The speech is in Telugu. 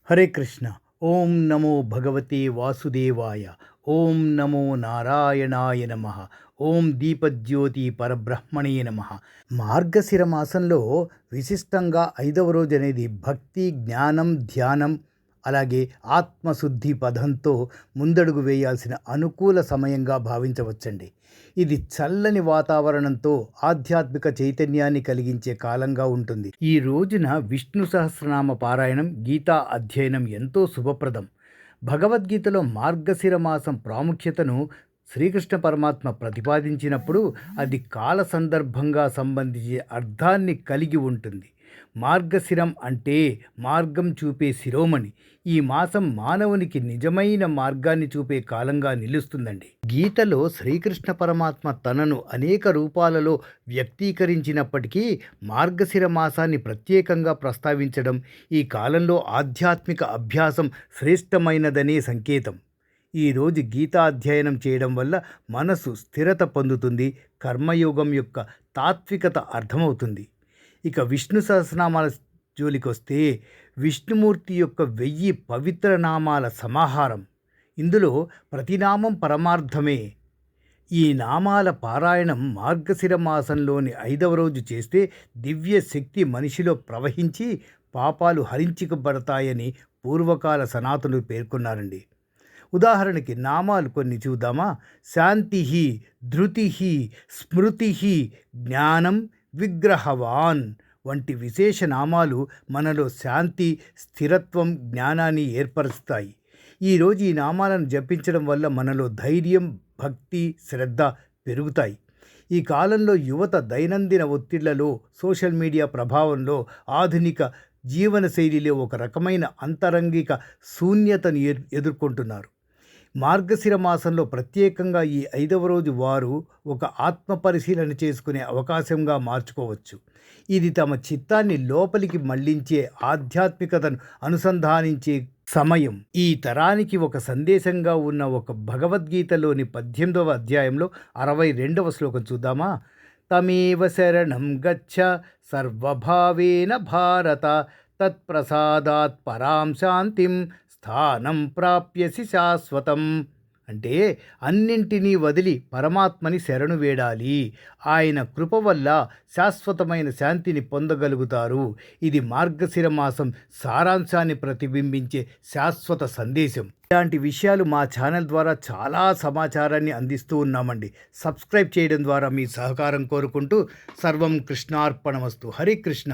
హరే కృష్ణ. ఓం నమో భగవతే వాసుదేవాయ. ఓం నమో నారాయణాయ నమ. ఓం దీపజ్యోతి పరబ్రహ్మణే నమ. మార్గశిర మాసంలో విశిష్టంగా 5వ రోజు అనేది భక్తి, జ్ఞానం, ధ్యానం, అలాగే ఆత్మశుద్ధి పదంతో ముందడుగు వేయాల్సిన అనుకూల సమయంగా భావించవచ్చండి. ఇది చల్లని వాతావరణంతో ఆధ్యాత్మిక చైతన్యాన్ని కలిగించే కాలంగా ఉంటుంది. ఈ రోజున విష్ణు సహస్రనామ పారాయణం, గీతా అధ్యయనం ఎంతో శుభప్రదం. భగవద్గీతలో మార్గశిర మాసం ప్రాముఖ్యతను శ్రీకృష్ణ పరమాత్మ ప్రతిపాదించినప్పుడు అది కాల సందర్భంగా సంబంధించే అర్థాన్ని కలిగి ఉంటుంది. మార్గశిరం అంటే మార్గం చూపే శిరోమణి. ఈ మాసం మానవునికి నిజమైన మార్గాన్ని చూపే కాలంగా నిలుస్తుందండి. గీతలో శ్రీకృష్ణ పరమాత్మ తనను అనేక రూపాలలో వ్యక్తీకరించినప్పటికీ మార్గశిర మాసాన్ని ప్రత్యేకంగా ప్రస్తావించడం ఈ కాలంలో ఆధ్యాత్మిక అభ్యాసం శ్రేష్టమైనదనే సంకేతం. ఈరోజు గీతాధ్యయనం చేయడం వల్ల మనసు స్థిరత పొందుతుంది, కర్మయోగం యొక్క తాత్వికత అర్థమవుతుంది. ఇక విష్ణు సహస్రనామాల జోలికొస్తే విష్ణుమూర్తి యొక్క 1000 పవిత్ర నామాల సమాహారం. ఇందులో ప్రతి నామం పరమార్థమే. ఈ నామాల పారాయణం మార్గశిర మాసంలోని 5వ రోజు చేస్తే దివ్య శక్తి మనిషిలో ప్రవహించి పాపాలు హరించుకబడతాయని పూర్వకాల సనాతనులు పేర్కొన్నారండి. ఉదాహరణకి నామాలు కొన్ని చూద్దామా. శాంతి, ధృతి, స్మృతి, జ్ఞానం, విగ్రహవాన్ వంటి విశేష నామాలు మనలో శాంతి, స్థిరత్వం, జ్ఞానాన్ని ఏర్పరుస్తాయి. ఈరోజు ఈ నామాలను జపించడం వల్ల మనలో ధైర్యం, భక్తి, శ్రద్ధ పెరుగుతాయి. ఈ కాలంలో యువత దైనందిన ఒత్తిళ్లలో, సోషల్ మీడియా ప్రభావంలో, ఆధునిక జీవనశైలిలో ఒక రకమైన అంతరంగిక శూన్యతను ఎదుర్కొంటున్నారు. మార్గశిర మాసంలో ప్రత్యేకంగా ఈ 5వ రోజు వారు ఒక ఆత్మ పరిశీలన చేసుకునే అవకాశంగా మార్చుకోవచ్చు. ఇది తమ చిత్తాన్ని లోపలికి మళ్లించే, ఆధ్యాత్మికతను అనుసంధానించే సమయం. ఈ తరానికి ఒక సందేశంగా ఉన్న ఒక భగవద్గీతలోని 18వ అధ్యాయంలో 62వ శ్లోకం చూద్దామా. తమేవ శరణం గచ్చ సర్వభావేన భారత తత్ప్రసాదాత్ పరాం శాంతిం స్థానం ప్రాప్యసి శాశ్వతం. అంటే అన్నింటినీ వదిలి పరమాత్మని శరణు వేడాలి. ఆయన కృప వల్ల శాశ్వతమైన శాంతిని పొందగలుగుతారు. ఇది మార్గశిర మాసం సారాంశాన్ని ప్రతిబింబించే శాశ్వత సందేశం. ఇలాంటి విషయాలు మా ఛానల్ ద్వారా చాలా సమాచారాన్ని అందిస్తూ ఉన్నామండి. సబ్స్క్రైబ్ చేయడం ద్వారా మీ సహకారం కోరుకుంటూ సర్వం కృష్ణార్పణమస్తు. హరే కృష్ణ.